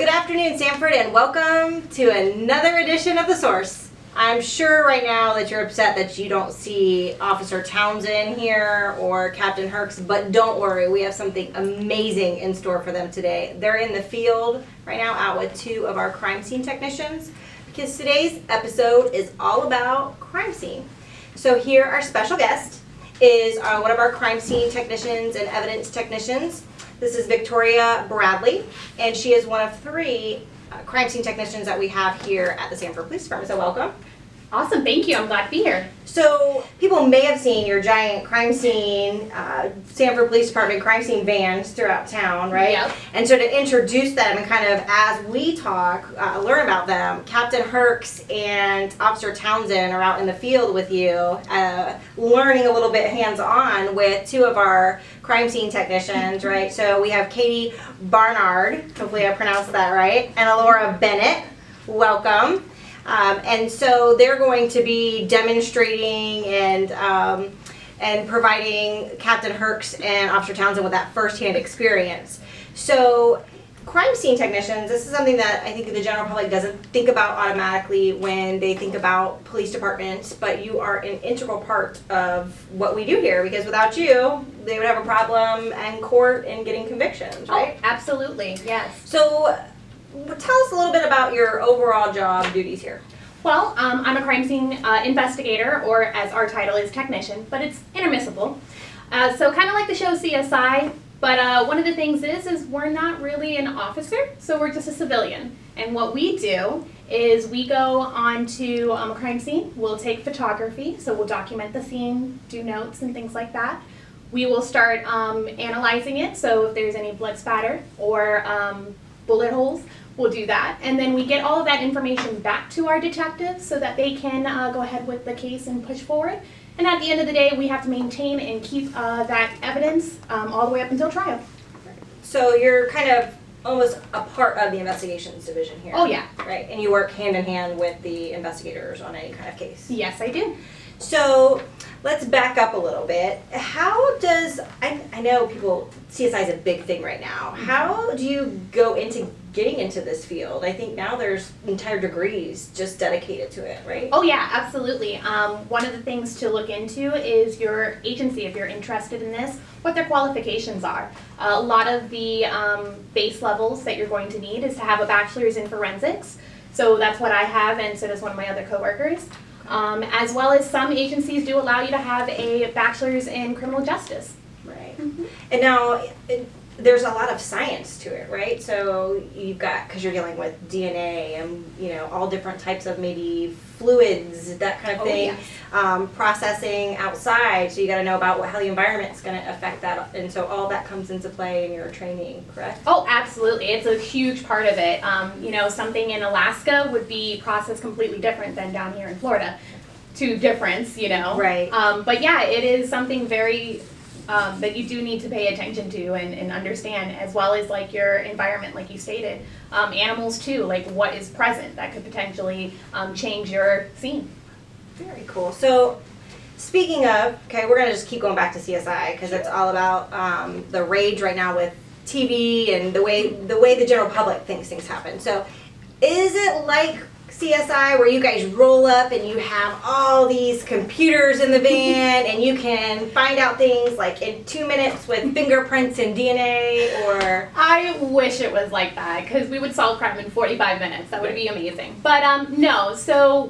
Good afternoon, Sanford, and welcome to another edition of The Source. I'm sure right now that you're upset that you don't see Officer Townsend here or Captain Herx, but don't worry, we have something amazing in store for them today. They're in the field right now out with two of our crime scene technicians because today's episode is all about crime scene. So here, our special guest is one of our crime scene technicians and evidence technicians. This is Victoria Bradley, and she is one of three crime scene technicians that we have here at the Sanford Police Department. So welcome. Awesome, thank you. I'm glad to be here. So people may have seen your giant crime scene, Sanford Police Department crime scene vans throughout town, right? Yep. And so to introduce them and kind of as we talk, learn about them, Captain Herx and Officer Townsend are out in the field with you, learning a little bit hands-on with two of our crime scene technicians, right? So we have Katie Barnard, hopefully I pronounced that right, and Alora Bennett. Welcome. And so they're going to be demonstrating and providing Captain Herx and Officer Townsend with that firsthand experience. So crime scene technicians, this is something that I think the general public doesn't think about automatically when they think about police departments, but you are an integral part of what we do here because without you, they would have a problem in court and getting convictions, right? Oh, absolutely, yes. So tell us a little bit about your overall job duties here. Well, I'm a crime scene investigator, or as our title is technician, but it's intermissible. So kind of like the show CSI, but one of the things is we're not really an officer, so we're just a civilian. And what we do is we go onto a crime scene, we'll take photography, so we'll document the scene, do notes and things like that. We will start analyzing it, so if there's any blood spatter or bullet holes, we'll do that. And then we get all of that information back to our detectives so that they can go ahead with the case and push forward. And at the end of the day, we have to maintain and keep that evidence all the way up until trial. So you're kind of almost a part of the investigations division here. Oh yeah. Right, and you work hand in hand with the investigators on any kind of case. Yes, I do. So let's back up a little bit. How does, I know people, CSI is a big thing right now. How do you go into getting into this field? I think now there's entire degrees just dedicated to it, right? Oh yeah, absolutely. One of the things to look into is your agency, if you're interested in this, what their qualifications are. A lot of the base levels that you're going to need is to have a bachelor's in forensics. So that's what I have, and so does one of my other coworkers. As well as some agencies do allow you to have a bachelor's in criminal justice. Right. Mm-hmm. And now there's a lot of science to it, right? So you've got, because you're dealing with DNA and, you know, all different types of maybe fluids, that kind of thing, yes. Processing outside. So you got to know about how the environment's going to affect that. And so all that comes into play in your training, correct? Oh, absolutely. It's a huge part of it. You know, something in Alaska would be processed completely different than down here in Florida. To difference, you know. Right. But yeah, it is something very that you do need to pay attention to and understand, as well as like your environment, like you stated. Animals too, like what is present that could potentially change your scene. Very cool. So speaking of, okay, we're going to just keep going back to CSI because it's all about the rage right now with TV and the way the general public thinks things happen. So is it like CSI where you guys roll up and you have all these computers in the van and you can find out things like in 2 minutes with fingerprints and DNA? Or I wish it was like that, because we would solve crime in 45 minutes. That would be amazing. But no, so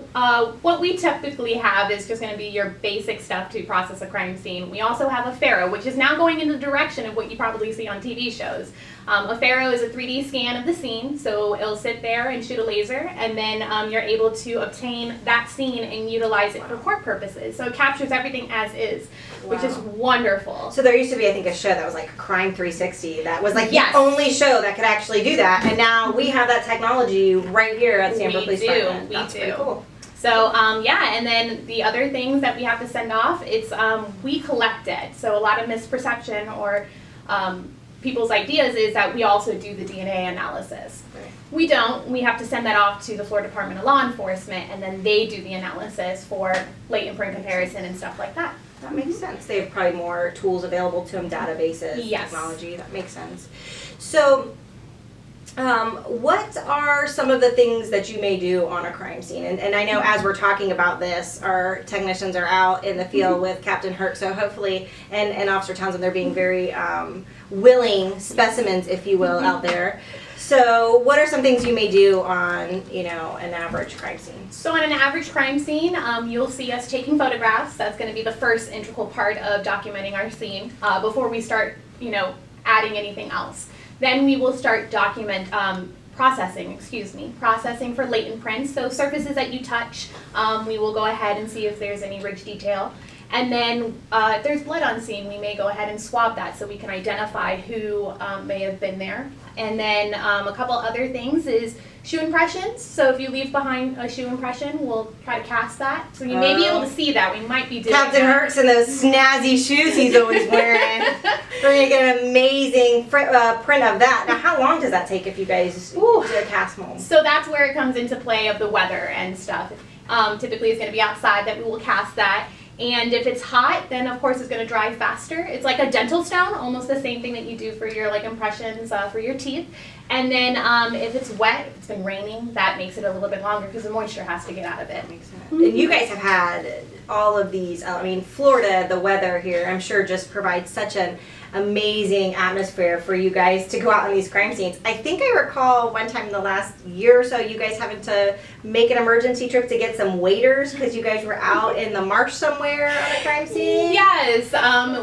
what we typically have is just going to be your basic stuff to process a crime scene. We also have a Pharaoh, which is now going in the direction of what you probably see on TV shows. A Pharaoh is a 3D scan of the scene, so it'll sit there and shoot a laser, and then you're able to obtain that scene and utilize it for court purposes. So it captures everything as is, which is wonderful. So there used to be, I think, a show that was like Crime 360 that was like yes. the only show that could actually do that, and now we have that technology right here at Sanford Police Department. That's pretty cool. So yeah, and then the other things that we have to send off, it's we collect it. So a lot of misperception or people's ideas is that we also do the DNA analysis. Right. We don't. We have to send that off to the Florida Department of Law Enforcement, and then they do the analysis for latent print comparison and stuff like that. That makes sense. They have probably more tools available to them, databases, yes. technology. That makes sense. So What are some of the things that you may do on a crime scene? And I know as we're talking about this, our technicians are out in the field with Captain Herc, so hopefully, and Officer Townsend, they're being very willing specimens, if you will, out there. So what are some things you may do on, you know, an average crime scene? So on an average crime scene, you'll see us taking photographs. That's going to be the first integral part of documenting our scene before we start, you know, adding anything else. Then we will start processing for latent prints. So surfaces that you touch, we will go ahead and see if there's any ridge detail. And then if there's blood on scene, we may go ahead and swab that so we can identify who may have been there. And then a couple other things is shoe impressions. So if you leave behind a shoe impression, we'll try to cast that. So you may be able to see that. We might be doing Captain Herc's and those snazzy shoes he's always wearing. We're going to get an amazing print of that. Now, how long does that take if you guys do a cast mold? So that's where it comes into play of the weather and stuff. Typically it's going to be outside that we will cast that. And if it's hot, then of course it's going to dry faster. It's like a dental stone, almost the same thing that you do for your like impressions for your teeth. And then if it's wet, if it's been raining, that makes it a little bit longer because the moisture has to get out of it. And you guys have had all of these, I mean, Florida, the weather here, I'm sure just provides such an amazing atmosphere for you guys to go out on these crime scenes. I think I recall one time in the last year or so you guys having to make an emergency trip to get some waiters because you guys were out in the marsh somewhere on a crime scene. Yes,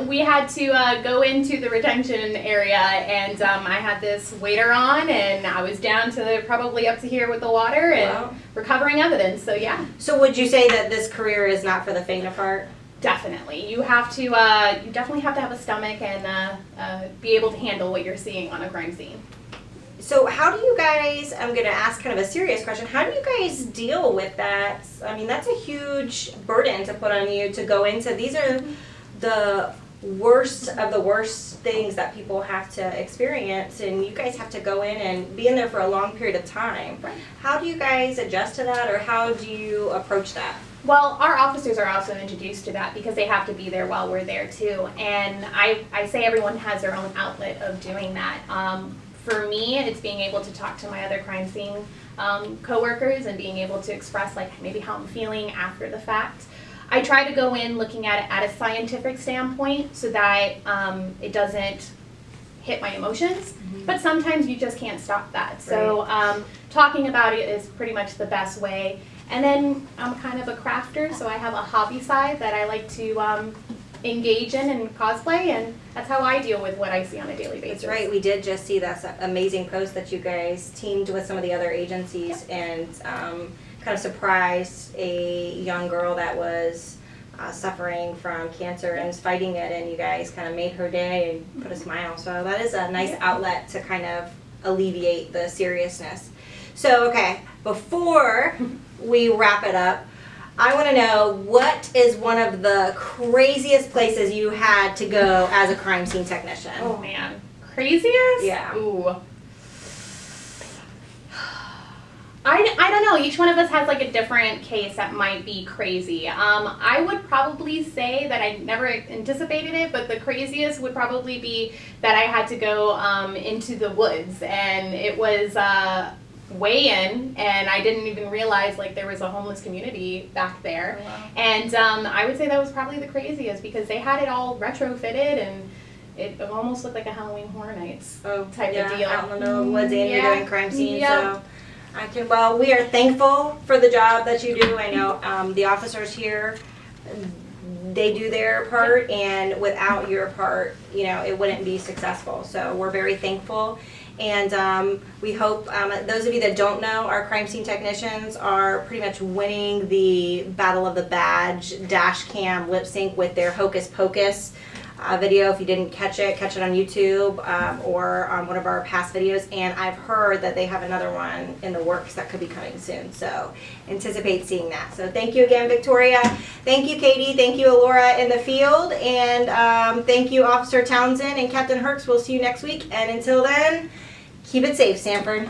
we had to go into the retention area and I had this waiter on and I was down to probably up to here with the water and recovering evidence, so yeah. So would you say that this career is not for the faint of heart? Definitely. You have to. You definitely have to have a stomach and be able to handle what you're seeing on a crime scene. So how do you guys? I'm going to ask kind of a serious question. How do you guys deal with that? I mean, that's a huge burden to put on you to go into. These are the worst of the worst things that people have to experience, and you guys have to go in and be in there for a long period of time. Right. How do you guys adjust to that, or how do you approach that? Well, our officers are also introduced to that because they have to be there while we're there too. And I say everyone has their own outlet of doing that. For me, it's being able to talk to my other crime scene coworkers and being able to express like maybe how I'm feeling after the fact. I try to go in looking at it at a scientific standpoint so that it doesn't hit my emotions, but sometimes you just can't stop that. So talking about it is pretty much the best way. And then I'm kind of a crafter, so I have a hobby side that I like to engage in and cosplay, and that's how I deal with what I see on a daily basis. That's right. We did just see that amazing post that you guys teamed with some of the other agencies and kind of surprised a young girl that was suffering from cancer and was fighting it, and you guys kind of made her day and put a smile. So that is a nice outlet to kind of alleviate the seriousness. So, okay, before we wrap it up, I want to know what is one of the craziest places you had to go as a crime scene technician? Oh man, craziest? Yeah. Ooh. I don't know. Each one of us has like a different case that might be crazy. I would probably say that I never anticipated it, but the craziest would probably be that I had to go into the woods, and it was way in, and I didn't even realize like there was a homeless community back there. Oh, wow. And I would say that was probably the craziest because they had it all retrofitted and it almost looked like a Halloween Horror Nights type of deal. Out in the middle of the woods and you're doing crime scenes. So well, we are thankful for the job that you do. I know the officers here, they do their part, and without your part, you know, it wouldn't be successful. So we're very thankful. And we hope, those of you that don't know, our crime scene technicians are pretty much winning the Battle of the Badge dash cam lip sync with their Hocus Pocus video. If you didn't catch it on YouTube or on one of our past videos. And I've heard that they have another one in the works that could be coming soon. So anticipate seeing that. So thank you again, Victoria. Thank you, Katie. Thank you, Alora in the field. And thank you, Officer Townsend and Captain Herc's. We'll see you next week. And until then, keep it safe, Sanford.